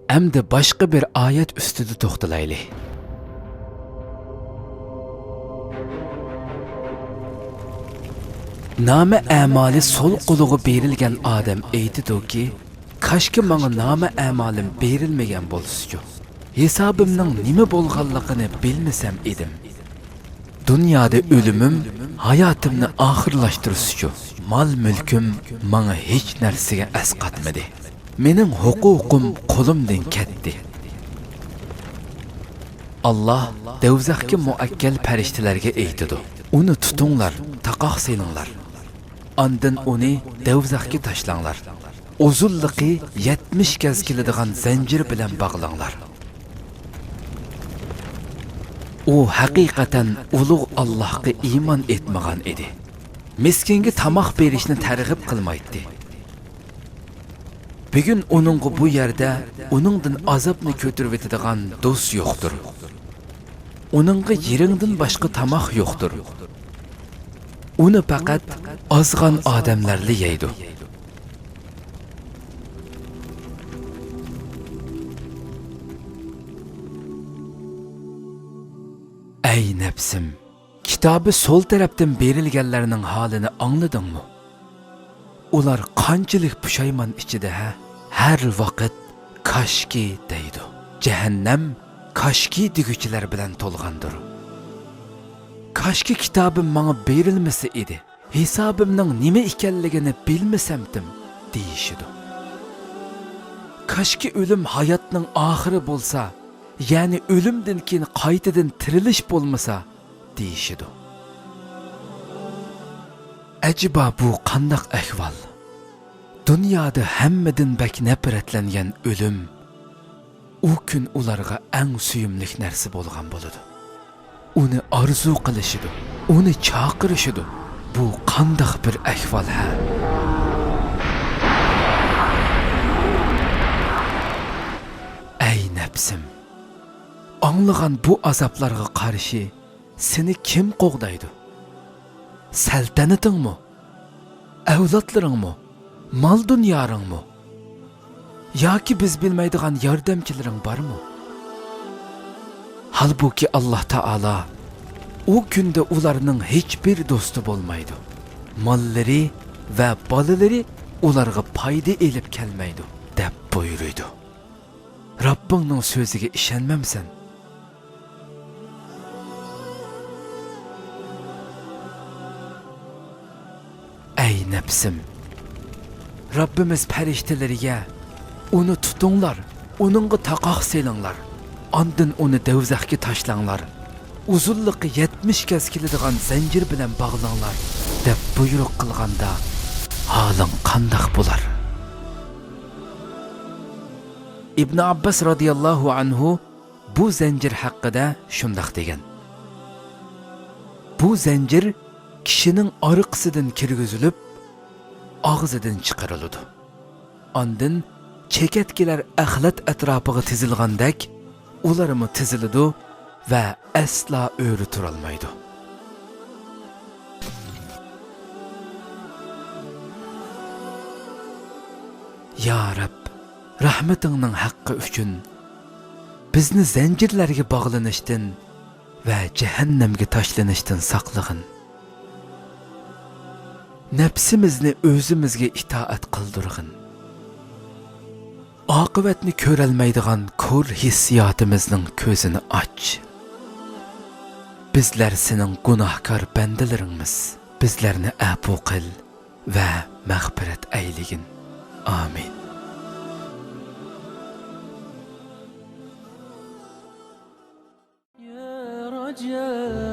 Әмді başqa bir ayet üstüde toxtalaylı. Namı əmali sol quluğu berilgen adam eytidu ki, kaşki bana namı əmalim berilmegen bolsucu. Hesabımның nime bolğanlığını bilmesem idim. Dünyada ölümüm, hayatımni ahırlaştırsucu. Mal mülküm bana hiç nersige esqatmadı. Mening huququm qo'limdan ketdi. Allah devzaqqa muakkal farishtalarga aytadi. Uni tutinglar, taqoq selinglar. Ondan uni devzaqqa tashlanglar. Uzunliqi 70 gaz keladigan zanjir bilan bog'langlar. U haqiqatan ulug' Allohga iymon etmagan edi. Miskinga tamoq berishni targ'ib qilmaydi. Bugün onunğa bu yerde onundan azapni kötürüp etadigan dost yoktur. Onunğa yerinden başka tamaq yoktur. Onu faqat azgan adamlarla yeydi. Ey nefsim, kitabı sol taraftan berilgenlerinin halini anladın mı? Ular qanchalik pushaymon ichida har vaqt kashki deydi. Jahannam kashki deguchilar bilan to'lgandir. Kashki kitobim menga berilmasa edi. Hisobimning nima ekanligini bilmasamdim deyishidi. Kashki o'lim hayotning oxiri bo'lsa, ya'ni o'limdan keyin qaytadan tirilish bo'lmasa deyishidi. Acaba bu qandaq ahvol? Dünyada hammadan bak nafratlangan o'lim u kun ularga eng suyumlik narsa bo'lgan bo'ladi. Uni orzu qilishidi, uni chaqirishidi. Bu qandaq bir ahvol ha? Ey nafsim, anglagan bu azaplarga qarshi seni kim qo'g'daydi? Saltanatingmi? Avlodlaringmi? Mal dunyoringmi? Yoki biz bilmaydigan yordamchilaring bormi? Halbuki Alloh taolo u kunda ularning hech bir do'sti bo'lmaydi. Mollari va bolalari ularga foyda elib kelmaydi deb buyurdi. Rabbingning so'ziga ishonmamsan? Ey nefsim, Rabbimiz farishtalariga uni tutinglar, uningga taqoq selinglar. Ondan uni devzaqqa tashlanglar. Uzunliqi 70 gaz keladigan zanjir bilan bog'langlar deb buyruq qilganda haling qandoq bo'lar? Ibn Abbas radhiyallohu anhu bu zanjir haqida shundoq degan. Bu zanjir kishining oriqsidan kirgizilib, og'zidan chiqariladi. Ondan chekatkilar axlat atrofiga tizilgandek, ularmi tiziladi va asla o'ri turolmaydi. Ya Rab, rahmatingning haqqi uchun bizni zanjirlarga bog'lanishdan va jahannamga tashlanishdan saqlag'in. Nafsimizni o'zimizga itoat qildirg'in. Oqibatni ko'rolmaydigan ko'r hissiyotimizning ko'zini och. Bizlar sening gunohkor bandalaringmiz. Bizlarni afu qil va mag'firat ayligin. Amin. Ya